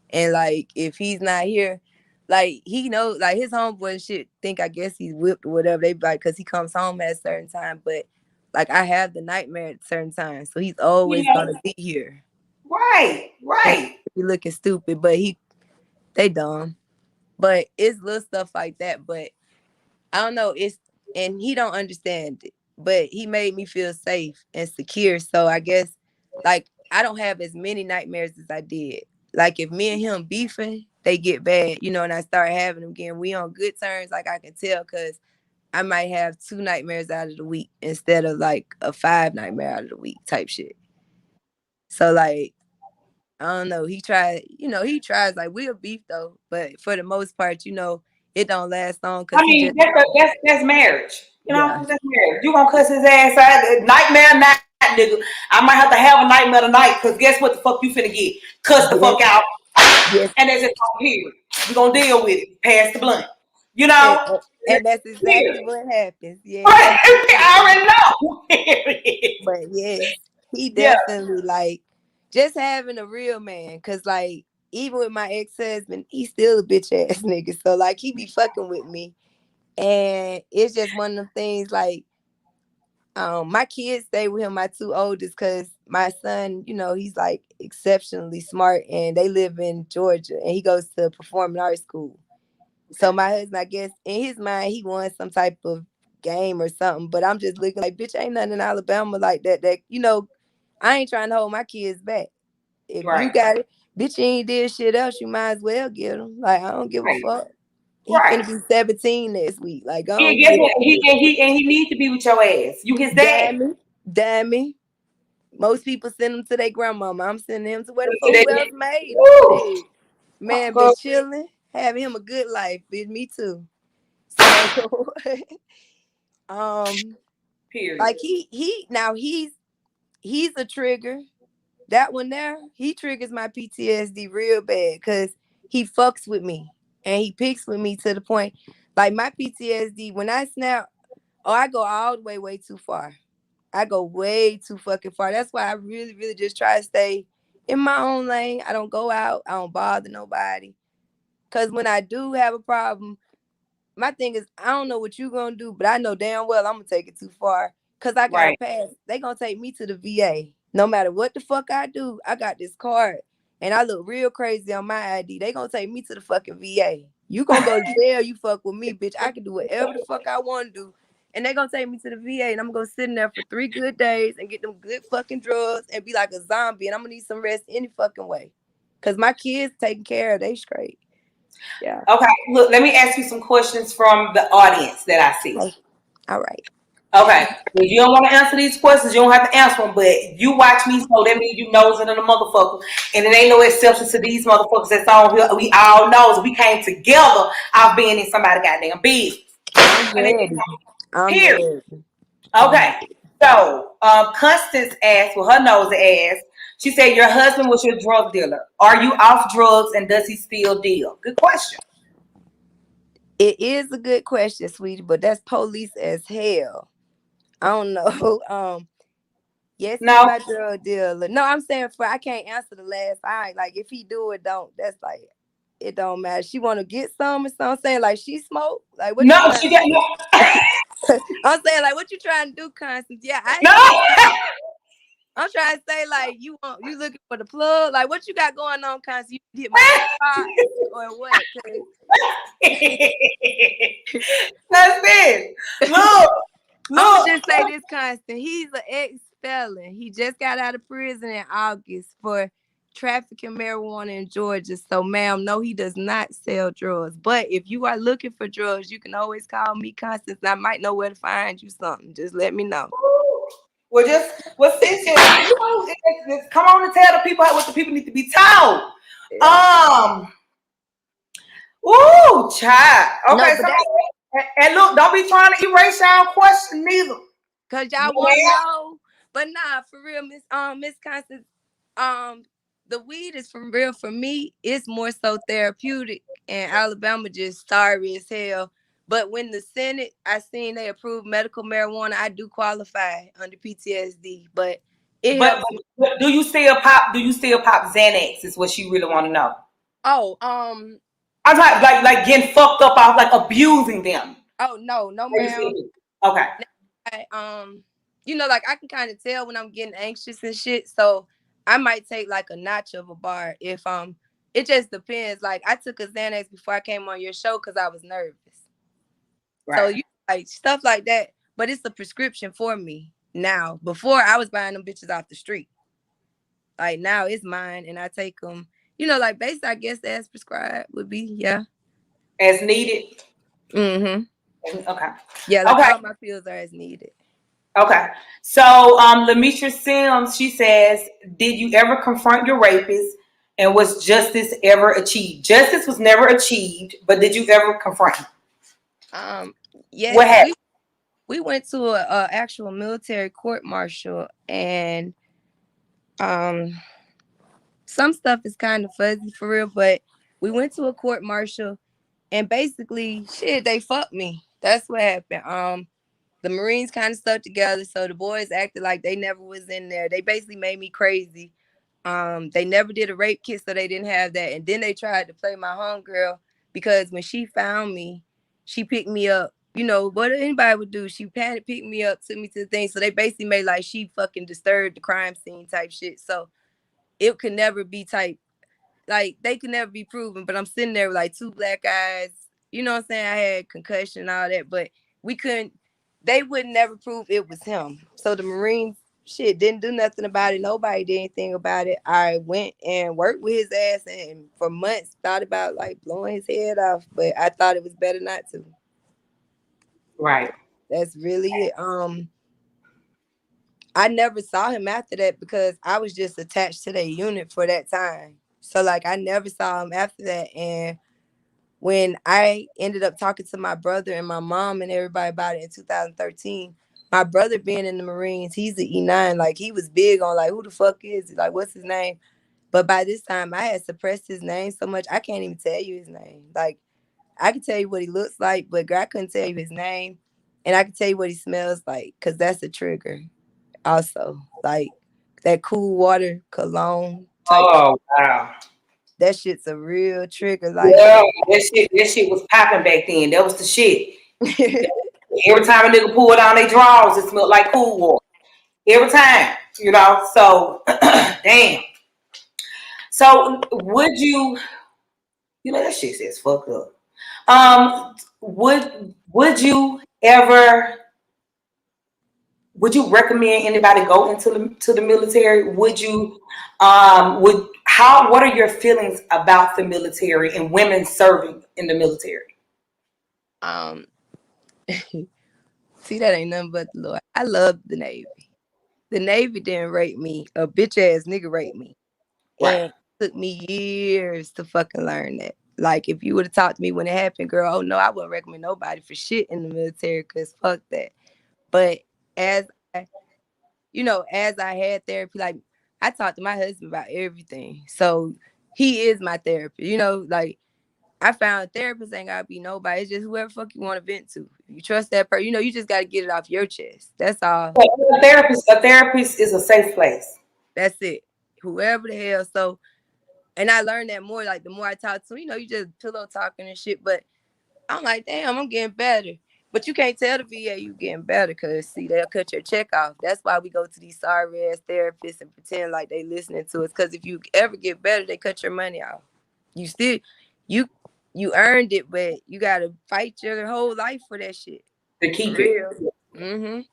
And like if he's not here, like he knows like his homeboy and shit think I guess he's whipped or whatever. They like because he comes home at a certain time, but like I have the nightmare at certain times, so he's always Yeah, gonna be here. right, And right. he looking stupid, but they dumb. But it's little stuff like that. But I don't know. It's and he don't understand it, but he made me feel safe and secure. So I guess like I don't have as many nightmares as I did. Like if me and him beefing, they get bad, you know, and I start having them again. We on good terms, like I can tell, cause I might have 2 nightmares out of the week instead of like a 5 nightmare out of the week type shit. So like I don't know. He tried, you know, he tries like we'll beef though, but for the most part, you know, it don't last long I because he mean, just that's marriage. You yeah. know, that's marriage. You gonna cuss his ass out? Nightmare night, nigga. I might have to have a nightmare tonight because guess what the fuck you finna get? Cuss the Yes, fuck out, yes. and that's just gonna hear. We gonna deal with it. Pass the blunt. You And, know. and that's Here. exactly what happens. Yes, you I already know. but yes, he Yeah. definitely like just having a real man. Cause like even with my ex-husband, he's still a bitch ass nigga. So like he be fucking with me. And it's just one of them things like my kids stay with him, my two oldest, because my son, you know, he's like exceptionally smart and they live in Georgia and he goes to performing arts school. So my husband, I guess, in his mind, he wants some type of game or something. But I'm just looking like, bitch, ain't nothing in Alabama like that. That you know, I ain't trying to hold my kids back. If you Right. got it, bitch, you ain't did shit else. You might as well get them. Like I don't give a Right. fuck. He Right. finna be 17 next week. Like I And don't guess give a what? He shit. and he needs to be with your ass. You his dad. Damn me, damn me. Most people send them to their grandmama. I'm sending him to where the fuck Today, who else made it. woo, Shit. Man, been girl, chilling, having him a good life. Bitch, me too. So period. like he's a trigger. That one there, he triggers my PTSD real bad because he fucks with me and he picks with me to the point like my PTSD when I snap, oh, I go all the way way too far. I go way too fucking far. That's why I really, really just try to stay in my own lane. I don't go out. I don't bother nobody. Cause when I do have a problem, my thing is I don't know what you gonna do, but I know damn well I'm gonna take it too far. Cause I got a Right. pass. They gonna take me to the VA. No matter what the fuck I do, I got this card. And I look real crazy on my ID. They gonna take me to the fucking VA. You gonna go to jail, you fuck with me, bitch. I can do whatever the fuck I wanna do. And they gonna take me to the VA and I'm gonna sit in there for 3 good days and get them good fucking drugs and be like a zombie. And I'm gonna need some rest any fucking way. Cause my kids taking care of, they straight. Yeah. Okay, look, let me ask you some questions from the audience that I see. Okay. All right. Okay, if you don't want to answer these questions, you don't have to answer them. But you watch me, so that means you knows it in a motherfucker, and it ain't no exception to these motherfuckers that's on here. We all knows we came together off being in somebody's goddamn business. I'm ready. I'm Period. ready. Okay, so Constance asked, well, her nose asked. She said, "Your husband was your drug dealer. Are you off drugs, and does he still deal?" Good question. It is a good question, sweetie, but that's police as hell. I don't know. Yes, he's No, my drug dealer. No, I'm saying for I can't answer the last. I like if he do it, don't. That's like it don't matter. She want to get some or something. I'm saying like she smoke. Like what you no, trying? she got no. I'm saying like what you trying to do, Constance? Yeah, I No. hear you. I'm trying to say like you looking for the plug. Like what you got going on, Constance? You hit my inbox or what? That's it. Look, I'm gonna look. just say this, Constant. He's an ex-felon. He just got out of prison in August for trafficking marijuana in Georgia. So, ma'am, no, he does not sell drugs. But if you are looking for drugs, you can always call me, Constance. I might know where to find you something. Just let me know. Since come on and tell the people what the people need to be told. Yeah. Ooh, child. No, Okay, but so that's and look, don't be trying to erase y'all question neither. because No, y'all want to know. But nah, for real, Miss Constance, um, the weed is for real for me. It's more so therapeutic, and Alabama just sorry as hell. But when the Senate, I seen they approved medical marijuana, I do qualify under PTSD, but it but, helps me. but do you still pop? Do you still pop Xanax? Is what she really want to know. Oh, I'm like getting fucked up off like abusing them. oh no, no, ma'am. Okay. I, like I can kind of tell when I'm getting anxious and shit. So I might take like a notch of a bar if it just depends. Like I took a Xanax before I came on your show because I was nervous. So Right. you like stuff like that, but it's a prescription for me now. Before I was buying them bitches off the street. Like now it's mine and I take them, like based I guess as prescribed would be, yeah. As needed. Mm-hmm. Okay. Yeah, like Okay. all my pills are as needed. Okay. So, Lamisha Sims, she says, "Did you ever confront your rapist, and was justice ever achieved?" Justice was never achieved, but did you ever confront him? Yes, What happened? we went to a actual military court martial, and um some stuff is kind of fuzzy for real, but we went to a court martial, and basically, shit, they fucked me. That's what happened. The Marines kind of stuck together, so the boys acted like they never was in there. They basically made me crazy. They never did a rape kit, so they didn't have that. And then they tried to play my homegirl because when she found me, she picked me up. You know what anybody would do? She panicked, picked me up, took me to the thing. So they basically made like she fucking disturbed the crime scene type shit. So it could never be type like they could never be proven. But I'm sitting there with like two black eyes. You know what I'm saying? I had concussion and all that, but we couldn't. They would never prove it was him. So the Marines shit didn't do nothing about it. Nobody did anything about it. I went and worked with his ass and for months thought about like blowing his head off, but I thought it was better not to. Right. That's really it. I never saw him after that because I was just attached to their unit for that time. So like I never saw him after that. And when I ended up talking to my brother and my mom and everybody about it in 2013, my brother being in the Marines, he's an E9. Like he was big on like who the fuck is he? Like what's his name? But by this time I had suppressed his name so much I can't even tell you his name. Like I can tell you what he looks like, but girl, I couldn't tell you his name. And I can tell you what he smells like, because that's a trigger also. Like that cool water cologne type shit. Oh wow. That shit's a real trigger. Like Yeah, that shit was popping back then. That was the shit. Every time a nigga pulled down their drawers, it smelled like cool water. Every time, you know. So, damn. So, would you? You know that shit says fucked up. Would you ever? Would you recommend anybody go into the military? Would you? Would how? What are your feelings about the military and women serving in the military? um see, that ain't nothing but the Lord. I love the Navy. The Navy didn't rape me. A bitch ass nigga raped me. Right. And it took me years to fucking learn that. Like if you would have talked to me when it happened, girl, oh no, I wouldn't recommend nobody for shit in the military because fuck that. But as I, as I had therapy, like I talked to my husband about everything. So he is my therapist. Like I found therapists ain't gotta be nobody. It's just whoever fuck you want to vent to. If you trust that person, you just gotta get it off your chest. That's all. A therapist is a safe place. That's it. Whoever the hell. So, and I learned that more. Like the more I talk to him, you just pillow talking and shit. But I'm like, damn, I'm getting better. But you can't tell the VA you getting better because see, they'll cut your check off. That's why we go to these sorry ass therapists and pretend like they listening to us. Because if you ever get better, they cut your money off. You still, you you earned it, but you gotta fight your whole life for that shit. To For keep it. real.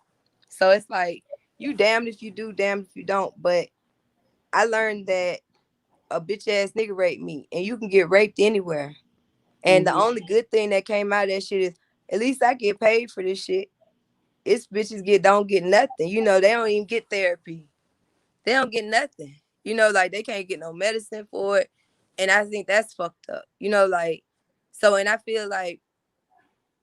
So it's like you damned if you do, damned if you don't. But I learned that a bitch ass nigga raped me, and you can get raped anywhere. And the Mhm. only good thing that came out of that shit is at least I get paid for this shit. It's bitches don't get nothing. They don't even get therapy. They don't get nothing. Like they can't get no medicine for it. And I think that's fucked up. Like so and I feel like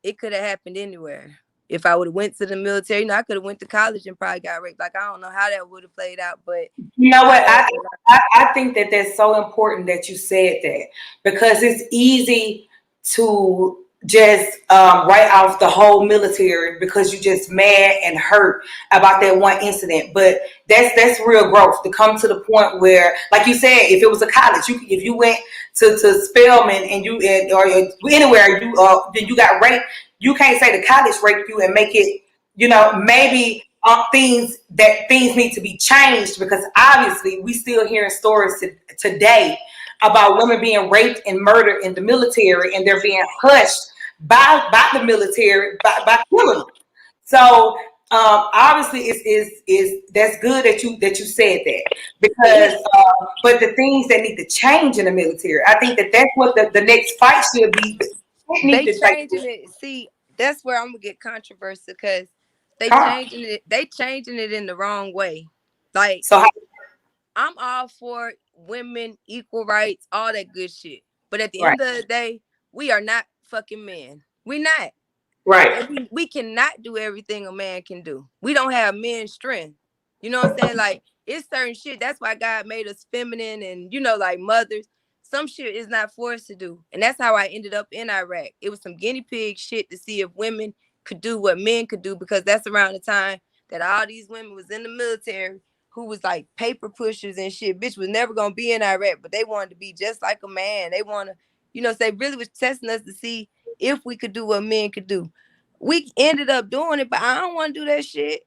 it could have happened anywhere. If I would have went to the military, I could have went to college and probably got raped. Like I don't know how that would have played out, but You know I what? had I, to learn. I I think that that's so important that you said that because it's easy to just write off the whole military because you just mad and hurt about that one incident. But that's real growth to come to the point where, like you said, if it was a college, if you went to Spelman and or anywhere then you got raped, you can't say the college raped you and make it. Maybe things need to be changed because obviously we still hearing stories today about women being raped and murdered in the military and they're being hushed by the military by killing them. So obviously is that's good that you said that because but the things that need to change in the military, I think that's what the next fight should be. It need They to like changing it. See, that's where I'm gonna get controversy because they come on. changing it. They changing it in the wrong way. Like So I'm all for women, equal rights, all that good shit. But at the right, end of the day, we are not fucking men. We not. right, And we cannot do everything a man can do. We don't have men's strength. You know what I'm saying? Like it's certain shit. That's why God made us feminine and like mothers. Some shit is not for us to do. And that's how I ended up in Iraq. It was some guinea pig shit to see if women could do what men could do because that's around the time that all these women was in the military who was like paper pushers and shit. Bitch was never gonna be in Iraq, but they wanted to be just like a man. They wanna, they really was testing us to see if we could do what men could do. We ended up doing it, but I don't want to do that shit.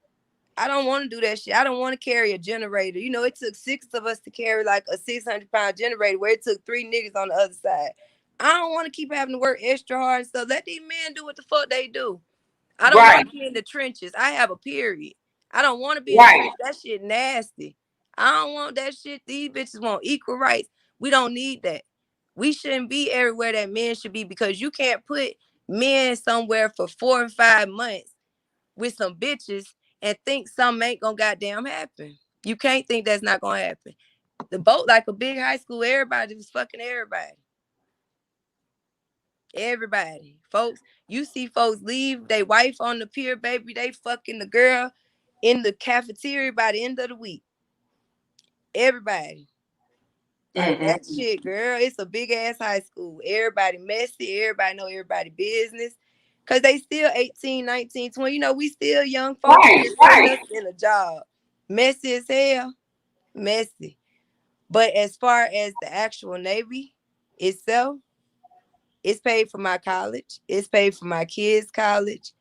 I don't want to do that shit. I don't want to carry a generator. It took 6 of us to carry like a 600-pound generator where it took 3 niggas on the other side. I don't want to keep having to work extra hard and stuff. Let these men do what the fuck they do. I don't want right, to be in the trenches. I have a period. I don't want to be in the right. trenches. That shit nasty. I don't want that shit. These bitches want equal rights. We don't need that. We shouldn't be everywhere that men should be because you can't put men somewhere for 4 or 5 months with some bitches and think something ain't gonna goddamn happen. You can't think that's not gonna happen. The boat like a big high school, everybody was fucking everybody. Everybody. Folks, you see folks leave their wife on the pier, baby, they fucking the girl in the cafeteria by the end of the week. Everybody. Like that shit, girl. It's a big ass high school. Everybody messy. Everybody know everybody business. Cause they still 18, 19, 20. You know, we still young folks putting us in a job. Messy as hell. Messy. But as far as the actual Navy itself, it's paid for my college. It's paid for my kids' college.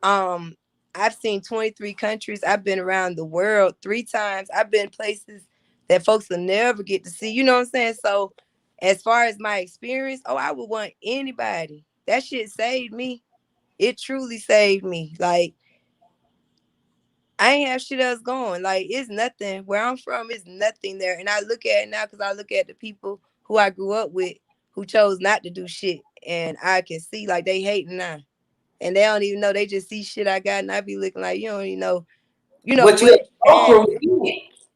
I've seen 23 countries. I've been around the world 3 times. I've been places that folks will never get to see. You know what I'm saying? So as far as my experience, I would want anybody. That shit saved me. It truly saved me. Like, I ain't have shit else going. Like, it's nothing. Where I'm from, it's nothing there. And I look at it now because I look at the people who I grew up with who chose not to do shit. And I can see, like, they hating now. And they don't even know. They just see shit I got, and I be looking like, you don't even know. You know what?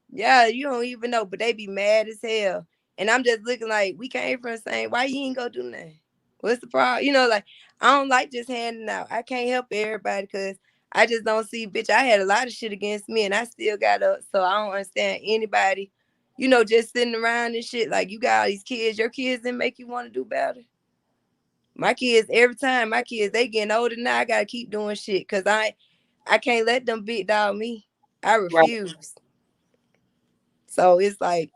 Yeah, you don't even know, but they be mad as hell. And I'm just looking like, we came from the same. Why you ain't go do nothing? What's the problem? You know, like, I don't like just handing out. I can't help everybody because I just don't see, bitch. I had a lot of shit against me, and I still got up. So I don't understand anybody, you know, just sitting around and shit. Like, you got all these kids. Your kids didn't make you want to do better. My kids, every time my kids, they getting older now, I got to keep doing shit because I can't let them big dog me. I refuse. Right. So it's like,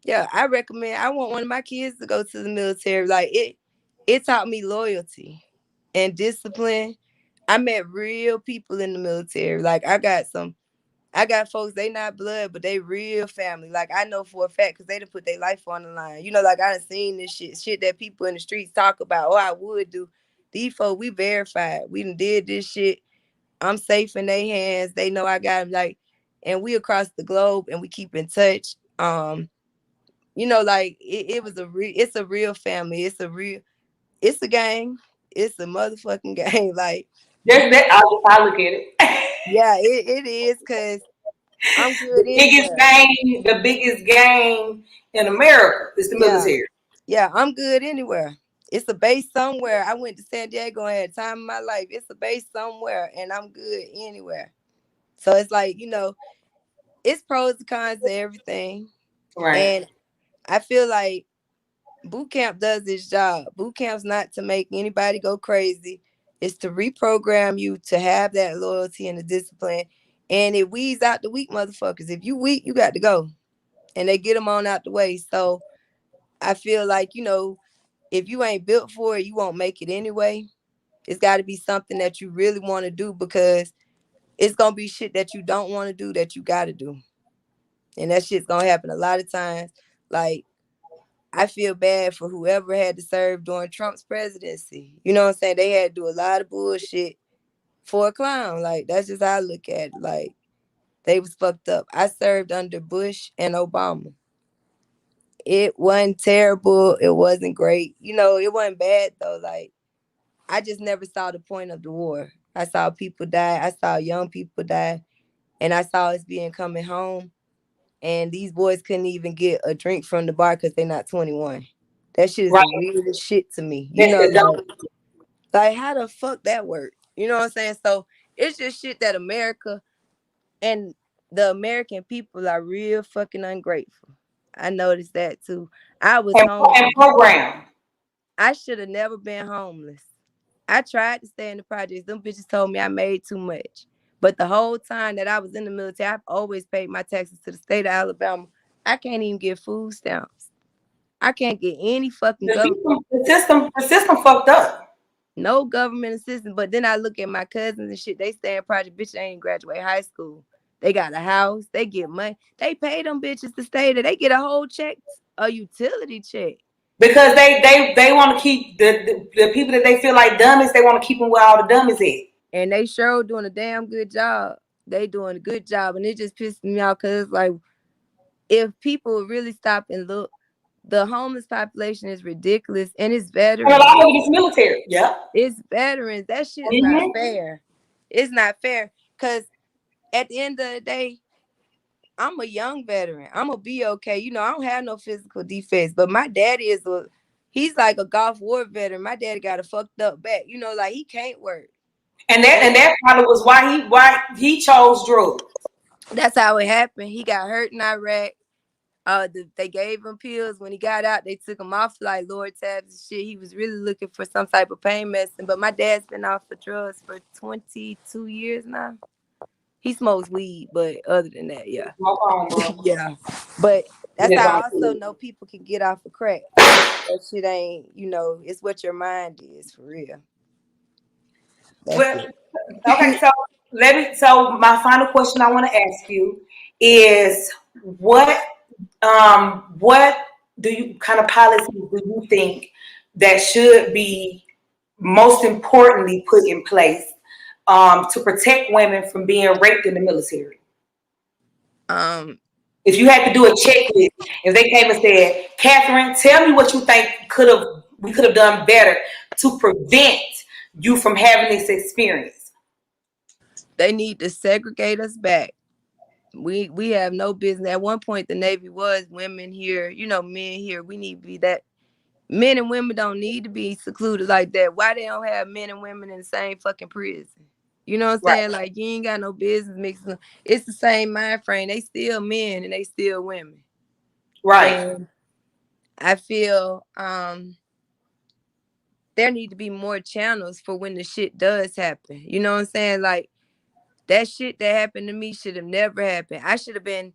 yeah, I want one of my kids to go to the military. Like, it taught me loyalty and discipline. I met real people in the military. Like, I got folks, they not blood, but they real family. Like, I know for a fact because they done put their life on the line. You know, like, I done seen this shit that people in the streets talk about. I would do. These folks, we verified. We done did this shit. I'm safe in their hands. They know I got them. Like, and we across the globe and we keep in touch. You know, like, it's a real family. It's a gang. It's a motherfucking gang. Like, I look at it. Yeah, it is because I'm good. The biggest gang in America is the military. Yeah, I'm good anywhere. It's a base somewhere. I went to San Diego and had time in my life. It's a base somewhere, and I'm good anywhere. So it's like, you know, it's pros and cons to everything. Right. And I feel like boot camp does its job. Boot camp's not to make anybody go crazy. It's to reprogram you to have that loyalty and the discipline. And it weeds out the weak motherfuckers. If you weak, you got to go. And they get them on out the way. So I feel like, you know, if you ain't built for it, you won't make it anyway. It's got to be something that you really want to do because it's going to be shit that you don't want to do that you got to do. And that shit's going to happen a lot of times. Like, I feel bad for whoever had to serve during Trump's presidency. You know what I'm saying? They had to do a lot of bullshit for a clown. Like, that's just how I look at it. Like, they was fucked up. I served under Bush and Obama. It wasn't terrible. It wasn't great. You know, it wasn't bad, though. Like, I just never saw the point of the war. I saw people die. I saw young people die. And I saw us being coming home. And these boys couldn't even get a drink from the bar because they're not 21. That shit is the weirdest shit to me. You know, like, how the fuck that work? You know what I'm saying? So it's just shit that America and the American people are real fucking ungrateful. I noticed that too. I was homeless. Program. I should have never been homeless. I tried to stay in the projects. Them bitches told me I made too much. But the whole time that I was in the military, I've always paid my taxes to the state of Alabama. I can't even get food stamps. I can't get any fucking government. The system fucked up. No government assistance. But then I look at my cousins and shit. They stay in project. Bitch, they ain't graduate high school. They got a house. They get money. They pay them bitches to stay there. They get a whole check, a utility check. Because they want to keep the people that they feel like dummies, they want to keep them where all the dummies at. And they sure doing a damn good job. They doing a good job. And it just pisses me off because, like, if people really stop and look, the homeless population is ridiculous. And it's veterans. And a lot of it is military. Yeah. It's veterans. That shit's not fair. It's not fair. Because at the end of the day, I'm a young veteran. I'm gonna be okay. You know, I don't have no physical defects, but my daddy he's like a Gulf War veteran. My daddy got a fucked up back. You know, like he can't work. And And that probably was why he chose drugs. that's how it happened. He got hurt in Iraq. They gave him pills. When he got out, they took him off like Lortabs and shit. He was really looking for some type of pain medicine. But my dad's been off for drugs for 22 years now. He smokes weed, but other than that, yeah. Smoke on, bro. Yeah. But that's Yeah, how I don't do also it. know people can get off of crack. That shit ain't, it's what your mind is for real. That's Well, it. okay, so so my final question I want to ask you is what do you kind of policies do you think that should be most importantly put in place to protect women from being raped in the military? Um, If you had to do a checklist, if they came and said, Catherine, tell me what you think we could have done better to prevent you from having this experience. they need to segregate us back. We have no business. At one point, the Navy was women here, men here. We need to be that. Men and women don't need to be secluded like that. Why they don't have men and women in the same fucking prison? You know what I'm Right, saying? Like you ain't got no business mixing them. It's the same mind frame. They still men and they still women. right, And I feel there need to be more channels for when the shit does happen. You know what I'm saying? Like that shit that happened to me should have never happened. I should have been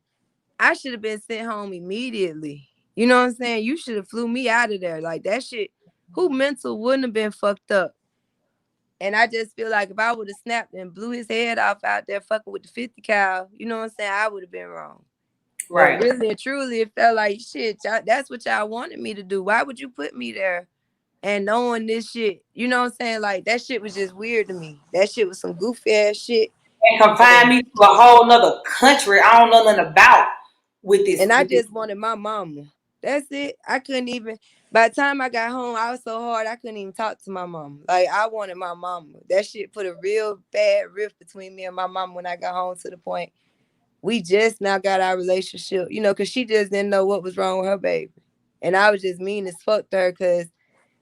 sent home immediately. You know what I'm saying? You should have flew me out of there. Like that shit, who mental wouldn't have been fucked up? And I just feel like if I would have snapped and blew his head off out there fucking with the 50 cal, you know what I'm saying? I would have been wrong. But right. really and truly, it felt like shit. That's what y'all wanted me to do. Why would you put me there and knowing this shit? You know what I'm saying? Like that shit was just weird to me. That shit was some goofy ass shit. And confine me to a whole nother country I don't know nothing about with this. And I With this, just wanted my mama. That's it. I couldn't even. By the time I got home, I was so hard I couldn't even talk to my mama. Like I wanted my mama. That shit put a real bad rift between me and my mama when I got home to the point we just now got our relationship. Because she just didn't know what was wrong with her baby, and I was just mean as fuck to her because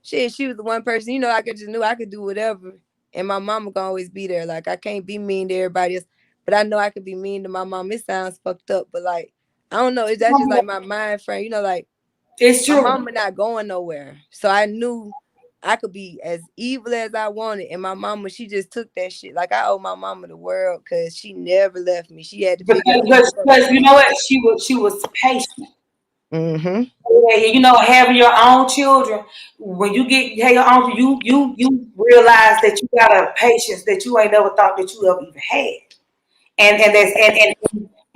she was the one person. I could just knew I could do whatever, and my mama gonna always be there. Like I can't be mean to everybody else, but I know I could be mean to my mom. It sounds fucked up, but like I don't know. That's just like my mind frame. Like it's my true. mama not going nowhere, so I knew I could be as evil as I wanted. And my mama, she just took that shit. Like I owe my mama the world because she never left me. She had to figure out what the fuck Because going you know what, she was patient. on. Mm-hmm. Yeah, having your own children, when you have your own, you realize that you got a patience that you ain't never thought that you ever even had.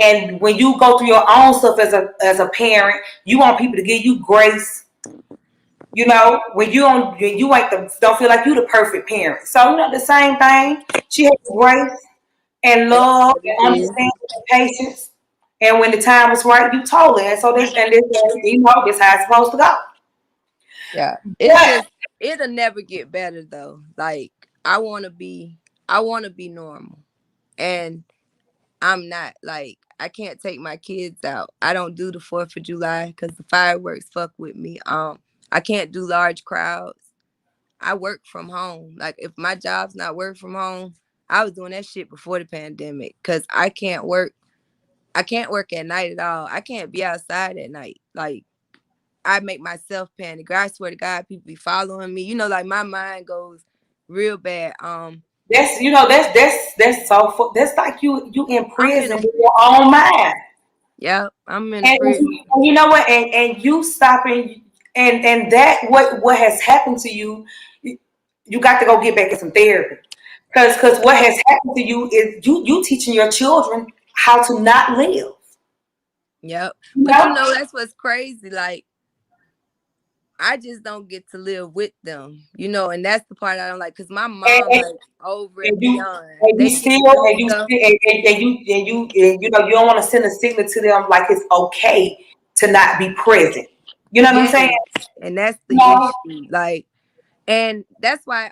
And when you go through your own stuff as a parent, you want people to give you grace. When you don't feel like you the perfect parent. So the same thing. She has grace and That's love what it and is. understanding and patience. And when the time was right, you told her. And so this how it's supposed to go. Yeah. It's But just it'll never get better though. Like I wanna be normal. And I'm not. Like I can't take my kids out. I don't do the 4th of July because the fireworks fuck with me. I can't do large crowds. I work from home. Like if my job's not work from home, I was doing that shit before the pandemic because I can't work. I can't work at night at all. I can't be outside at night. Like I make myself panic. I swear to God, people be following me. Like my mind goes real bad. that's like you in I'm in prison a with your own mind. yeah, I'm in a And prison. you know what? And you stopping and that what has happened to you, you got to go get back in some therapy. Because what has happened to you is you teaching your children how to not live. Yep. You But know? that's what's crazy. Like I just don't get to live with them, and that's the part I don't like. Cause my And, mom, and, like, over and and you beyond. and you They get to still do and you stuff. still and you don't want to send a signal to them like it's okay to not be present. You know what I'm Yes. saying? And that's the No. issue. Like, and that's why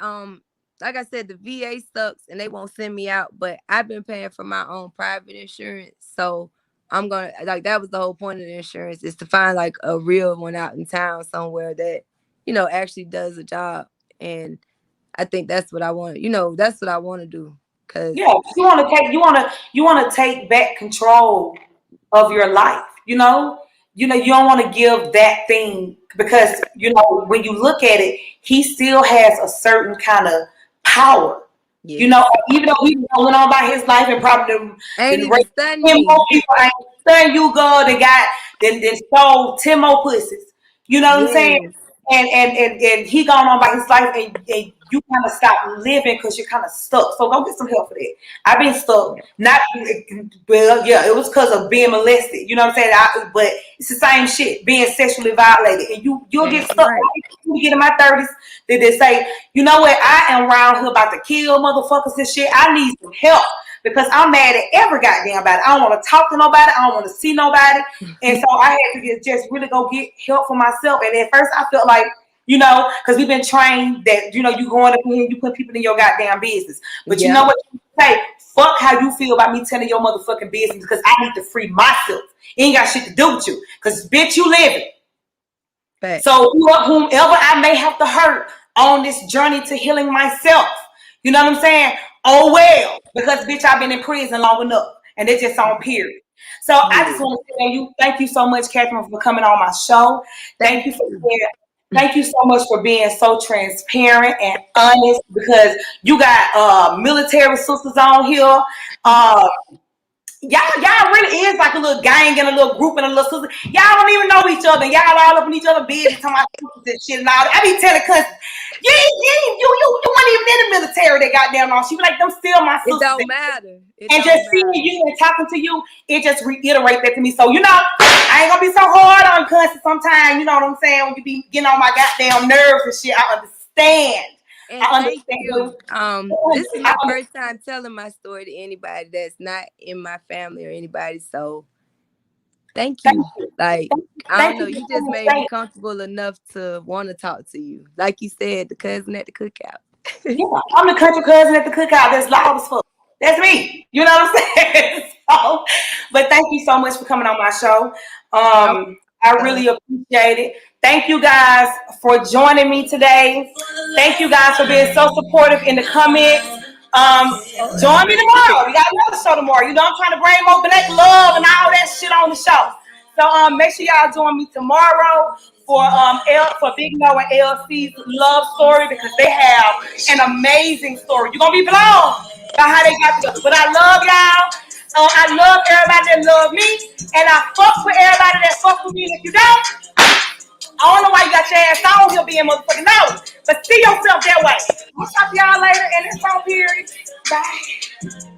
like I said, the VA sucks and they won't send me out, but I've been paying for my own private insurance. So I'm gonna like that was the whole point of the insurance is to find like a real one out in town somewhere that, actually does a job. And I think that's what I want, that's what I want to do. Cause Yeah, you want to take back control of your life. You don't want to give that thing because when you look at it, he still has a certain kind of power. yes. Even though he went on by his life and probably Ain't didn't even rape studying 10 me. more people, ain't stunned you, girl. Then stole 10 more pussies. You know what I'm saying? Yes. And he gone on by his life, and you kind of stop living because you're kind of stuck. So go get some help for that. I've been stuck. Yeah. Not well, yeah, it was because of being molested. You know what I'm saying? But it's the same shit, being sexually violated, and you'll get That's stuck. right. You get in my 30s, they say, you know what? I am around here about to kill motherfuckers and shit. I need some help because I'm mad at every goddamn body. I don't want to talk to nobody. I don't want to see nobody. And so I had to just really go get help for myself. And at first I felt like, because we've been trained that, you going up here and you put people in your goddamn business. But you know what you say? Fuck how you feel about me telling your motherfucking business because I need to free myself. It ain't got shit to do with you. Because bitch, you living. Fact. So whomever I may have to hurt on this journey to healing myself, you know what I'm saying? Oh well, because bitch, I've been in prison long enough, and it's just on period. So I just want to thank you so much, Catherine, for coming on my show. Thank you so much for being so transparent and honest because you got military sisters on here. Y'all really is like a little gang and a little group and a little sister. Y'all don't even know each other. Y'all all up in each other's business talking about sisters and shit and all that. I be telling cousins, you weren't even in the military that goddamn long. She be like, them still my sisters. It don't matter. And just seeing you and talking to you, it just reiterates that to me. So, I ain't gonna be so hard on cousins sometimes, you know what I'm saying? When you be getting on my goddamn nerves and shit, I understand. And thank you. This is my first time telling my story to anybody that's not in my family or anybody. So thank you. Like, I don't know, you just made me comfortable enough to want to talk to you. Like you said, the cousin at the cookout. Yeah, I'm the country cousin at the cookout that's loud as fuck. That's me. You know what I'm saying? So, but thank you so much for coming on my show. I really appreciate it. Thank you guys for joining me today. Thank you guys for being so supportive in the comments. Join me tomorrow. We got another show tomorrow. I'm trying to bring more black love and all that shit on the show. So make sure y'all join me tomorrow for Big No and LC's love story because they have an amazing story. You're gonna be blown by how they got together. But I love y'all. I love everybody that love me, and I fuck with everybody that fuck with me. And if you don't, I don't know why you got your ass on here being motherfucking nosy, but see yourself that way. I'll talk to y'all later, and it's on period. Bye.